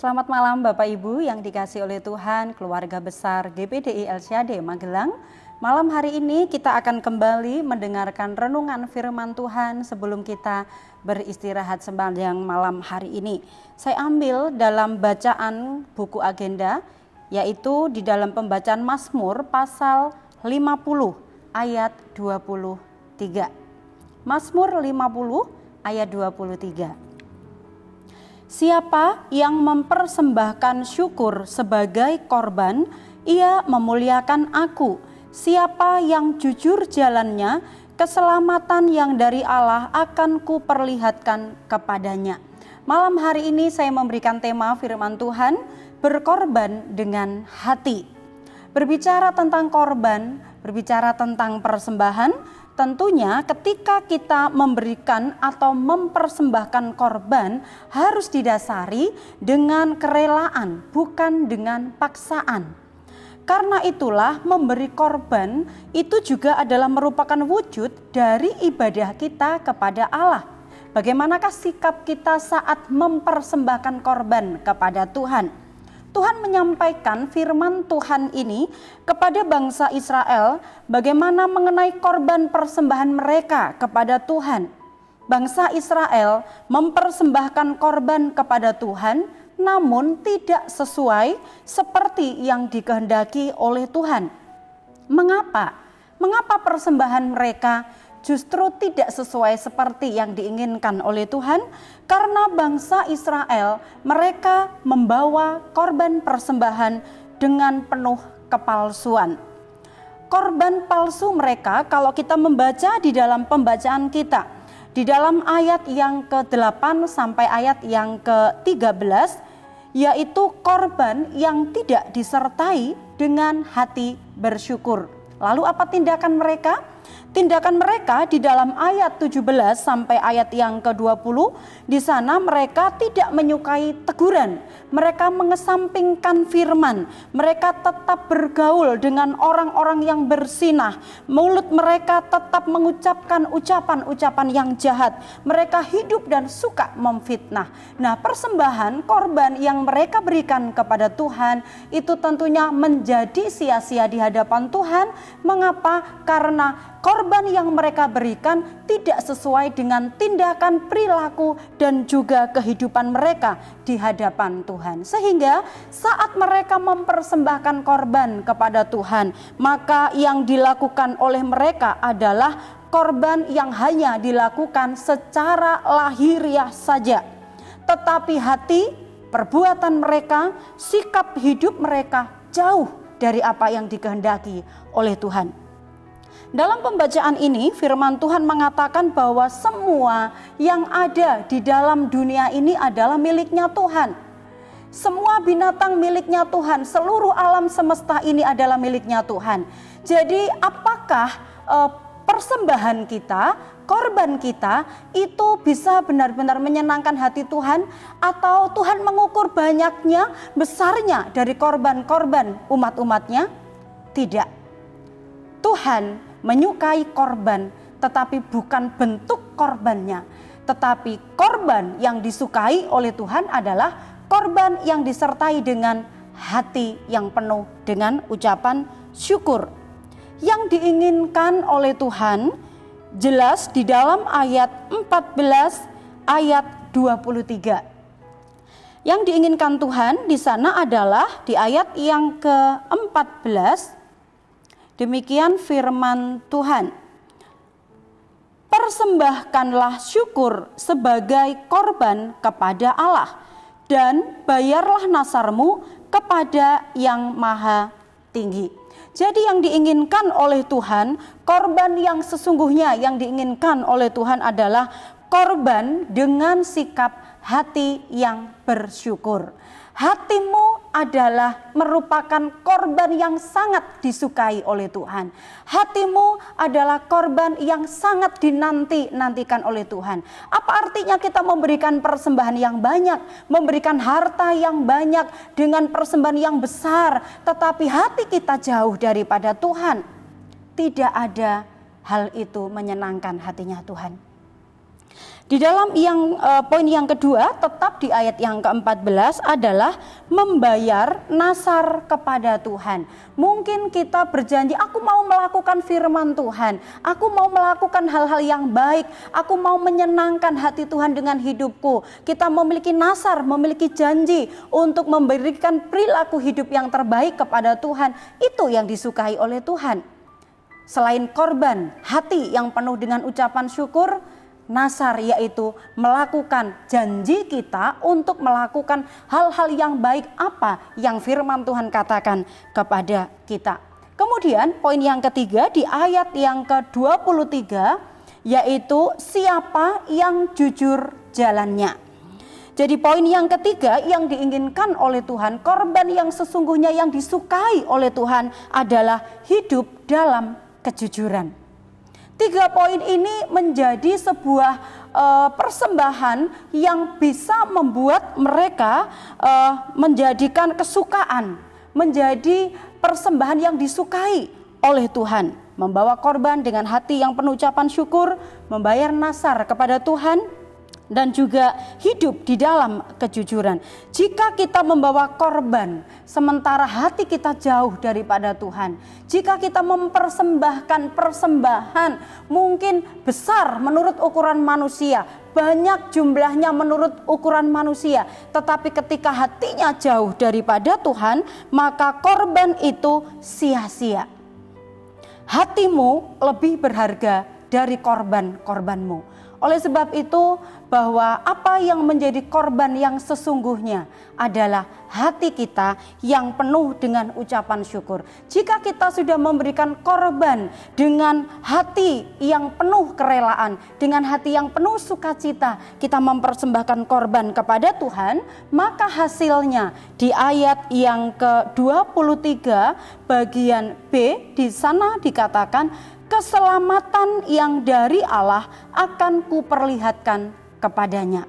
Selamat malam Bapak Ibu yang dikasihi oleh Tuhan, keluarga besar GPDI El-Syade Magelang. Malam hari ini kita akan kembali mendengarkan renungan firman Tuhan sebelum kita beristirahat sepanjang malam hari ini. Saya ambil dalam bacaan buku agenda, yaitu di dalam pembacaan Mazmur pasal 50 ayat 23. Mazmur 50 ayat 23. Siapa yang mempersembahkan syukur sebagai korban, ia memuliakan aku. Siapa yang jujur jalannya, keselamatan yang dari Allah akan kuperlihatkan kepadanya. Malam hari ini saya memberikan tema firman Tuhan, berkorban dengan hati. Berbicara tentang korban, berbicara tentang persembahan, tentunya ketika kita memberikan atau mempersembahkan korban harus didasari dengan kerelaan, bukan dengan paksaan. Karena itulah memberi korban itu juga adalah merupakan wujud dari ibadah kita kepada Allah. Bagaimanakah sikap kita saat mempersembahkan korban kepada Tuhan? Tuhan menyampaikan firman Tuhan ini kepada bangsa Israel bagaimana mengenai korban persembahan mereka kepada Tuhan. Bangsa Israel mempersembahkan korban kepada Tuhan namun tidak sesuai seperti yang dikehendaki oleh Tuhan. Mengapa? Mengapa persembahan mereka justru tidak sesuai seperti yang diinginkan oleh Tuhan? Karena bangsa Israel mereka membawa korban persembahan dengan penuh kepalsuan. Korban palsu mereka kalau kita membaca di dalam pembacaan kita, di dalam ayat yang ke-8 sampai ayat yang ke-13, yaitu korban yang tidak disertai dengan hati bersyukur. Lalu apa tindakan mereka? Tindakan mereka di dalam ayat 17 sampai ayat yang ke-20, di sana mereka tidak menyukai teguran, mereka mengesampingkan firman, mereka tetap bergaul dengan orang-orang yang bersinah, mulut mereka tetap mengucapkan ucapan-ucapan yang jahat, mereka hidup dan suka memfitnah. Nah, persembahan korban yang mereka berikan kepada Tuhan itu tentunya menjadi sia-sia di hadapan Tuhan. Mengapa? Karena korban yang mereka berikan tidak sesuai dengan tindakan, perilaku, dan juga kehidupan mereka di hadapan Tuhan. Sehingga saat mereka mempersembahkan korban kepada Tuhan, maka yang dilakukan oleh mereka adalah korban yang hanya dilakukan secara lahiriah saja. Tetapi hati, perbuatan mereka, sikap hidup mereka jauh dari apa yang dikehendaki oleh Tuhan. Dalam pembacaan ini firman Tuhan mengatakan bahwa semua yang ada di dalam dunia ini adalah miliknya Tuhan. Semua binatang miliknya Tuhan, seluruh alam semesta ini adalah miliknya Tuhan. Jadi apakah persembahan kita, korban kita itu bisa benar-benar menyenangkan hati Tuhan, atau Tuhan mengukur banyaknya, besarnya dari korban-korban umat-umatnya? Tidak. Tuhan menyukai korban, tetapi bukan bentuk korbannya. Tetapi korban yang disukai oleh Tuhan adalah korban yang disertai dengan hati yang penuh dengan ucapan syukur. Yang diinginkan oleh Tuhan jelas di dalam ayat 14 ayat 23. Yang diinginkan Tuhan di sana adalah di ayat yang ke-14. Demikian firman Tuhan. Persembahkanlah syukur sebagai korban kepada Allah, dan bayarlah nasarmu kepada yang maha tinggi. Jadi yang diinginkan oleh Tuhan, korban yang sesungguhnya yang diinginkan oleh Tuhan adalah korban dengan sikap hati yang bersyukur. Hatimu adalah merupakan korban yang sangat disukai oleh Tuhan. Hatimu adalah korban yang sangat dinanti-nantikan oleh Tuhan. Apa artinya kita memberikan persembahan yang banyak, memberikan harta yang banyak dengan persembahan yang besar, tetapi hati kita jauh daripada Tuhan? Tidak ada hal itu menyenangkan hatinya Tuhan. Di dalam poin yang kedua, tetap di ayat yang ke-14 adalah membayar nasar kepada Tuhan. Mungkin kita berjanji, aku mau melakukan firman Tuhan, aku mau melakukan hal-hal yang baik, aku mau menyenangkan hati Tuhan dengan hidupku. Kita memiliki nasar, memiliki janji untuk memberikan perilaku hidup yang terbaik kepada Tuhan. Itu yang disukai oleh Tuhan. Selain korban, hati yang penuh dengan ucapan syukur, nasar yaitu melakukan janji kita untuk melakukan hal-hal yang baik apa yang firman Tuhan katakan kepada kita. Kemudian poin yang ketiga di ayat yang ke-23 yaitu siapa yang jujur jalannya. Jadi poin yang ketiga yang diinginkan oleh Tuhan, korban yang sesungguhnya yang disukai oleh Tuhan adalah hidup dalam kejujuran. 3 poin ini menjadi sebuah persembahan yang bisa membuat mereka menjadikan kesukaan, menjadi persembahan yang disukai oleh Tuhan. Membawa korban dengan hati yang penuh ucapan syukur, membayar nasar kepada Tuhan, dan juga hidup di dalam kejujuran. Jika kita membawa korban sementara hati kita jauh daripada Tuhan, jika kita mempersembahkan persembahan mungkin besar menurut ukuran manusia, banyak jumlahnya menurut ukuran manusia, tetapi ketika hatinya jauh daripada Tuhan, maka korban itu sia-sia. Hatimu lebih berharga dari korban-korbanmu. Oleh sebab itu, bahwa apa yang menjadi korban yang sesungguhnya adalah hati kita yang penuh dengan ucapan syukur. Jika kita sudah memberikan korban dengan hati yang penuh kerelaan, dengan hati yang penuh sukacita, kita mempersembahkan korban kepada Tuhan, maka hasilnya di ayat yang ke-23 bagian B di sana dikatakan, keselamatan yang dari Allah akan kuperlihatkan kepadanya.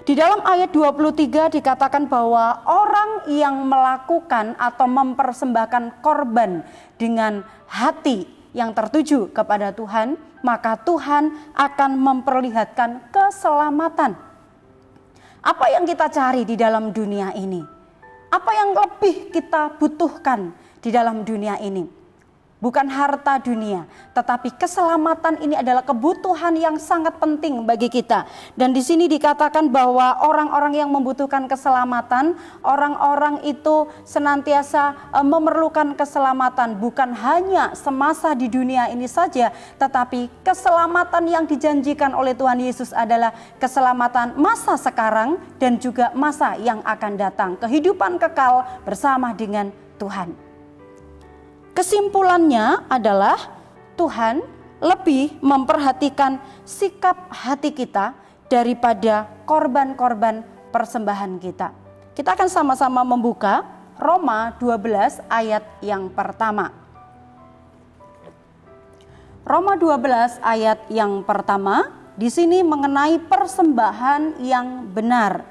Di dalam ayat 23 dikatakan bahwa orang yang melakukan atau mempersembahkan korban dengan hati yang tertuju kepada Tuhan, maka Tuhan akan memperlihatkan keselamatan. Apa yang kita cari di dalam dunia ini? Apa yang lebih kita butuhkan di dalam dunia ini? Bukan harta dunia, tetapi keselamatan ini adalah kebutuhan yang sangat penting bagi kita. Dan di sini dikatakan bahwa orang-orang yang membutuhkan keselamatan, orang-orang itu senantiasa memerlukan keselamatan, bukan hanya semasa di dunia ini saja, tetapi keselamatan yang dijanjikan oleh Tuhan Yesus adalah keselamatan masa sekarang dan juga masa yang akan datang, kehidupan kekal bersama dengan Tuhan. Kesimpulannya adalah Tuhan lebih memperhatikan sikap hati kita daripada korban-korban persembahan kita. Kita akan sama-sama membuka Roma 12 ayat yang pertama. Roma 12 ayat yang pertama di sini mengenai persembahan yang benar.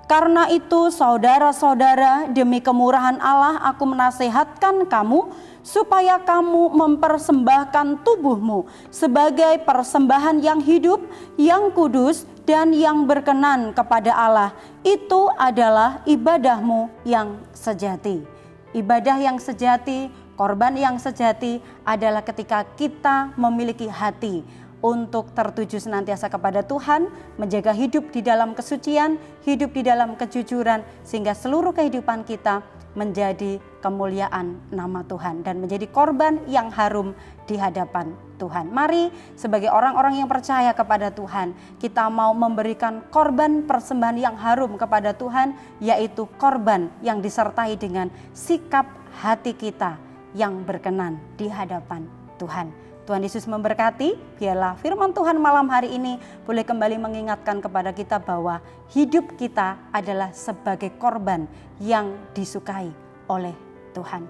Karena itu saudara-saudara, demi kemurahan Allah aku menasihatkan kamu supaya kamu mempersembahkan tubuhmu sebagai persembahan yang hidup, yang kudus, dan yang berkenan kepada Allah. Itu adalah ibadahmu yang sejati. Ibadah yang sejati, korban yang sejati adalah ketika kita memiliki hati untuk tertuju senantiasa kepada Tuhan, menjaga hidup di dalam kesucian, hidup di dalam kejujuran, sehingga seluruh kehidupan kita menjadi kemuliaan nama Tuhan dan menjadi korban yang harum di hadapan Tuhan. Mari sebagai orang-orang yang percaya kepada Tuhan, kita mau memberikan korban persembahan yang harum kepada Tuhan, yaitu korban yang disertai dengan sikap hati kita yang berkenan di hadapan Tuhan. Tuhan Yesus memberkati. Biarlah firman Tuhan malam hari ini boleh kembali mengingatkan kepada kita bahwa hidup kita adalah sebagai korban yang disukai oleh Tuhan.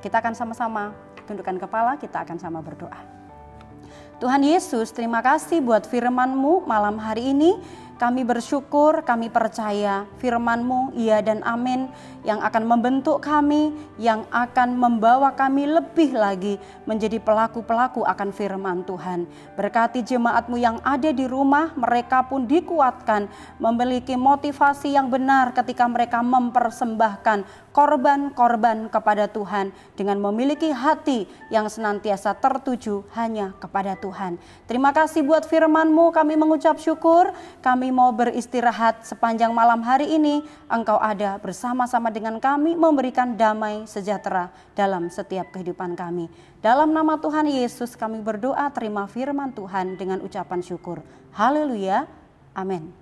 Kita akan sama-sama tundukkan kepala, kita akan sama berdoa. Tuhan Yesus, terima kasih buat firman-Mu malam hari ini. Kami bersyukur, kami percaya firman-Mu, iya dan amin, yang akan membentuk kami, yang akan membawa kami lebih lagi menjadi pelaku-pelaku akan firman Tuhan. Berkati jemaat-Mu yang ada di rumah, mereka pun dikuatkan, memiliki motivasi yang benar ketika mereka mempersembahkan korban-korban kepada Tuhan dengan memiliki hati yang senantiasa tertuju hanya kepada Tuhan. Terima kasih buat firman-Mu, kami mengucap syukur, kami mau beristirahat sepanjang malam hari ini. Engkau ada bersama-sama dengan kami, memberikan damai sejahtera dalam setiap kehidupan kami. Dalam nama Tuhan Yesus kami berdoa, terima firman Tuhan dengan ucapan syukur. Haleluya, amin.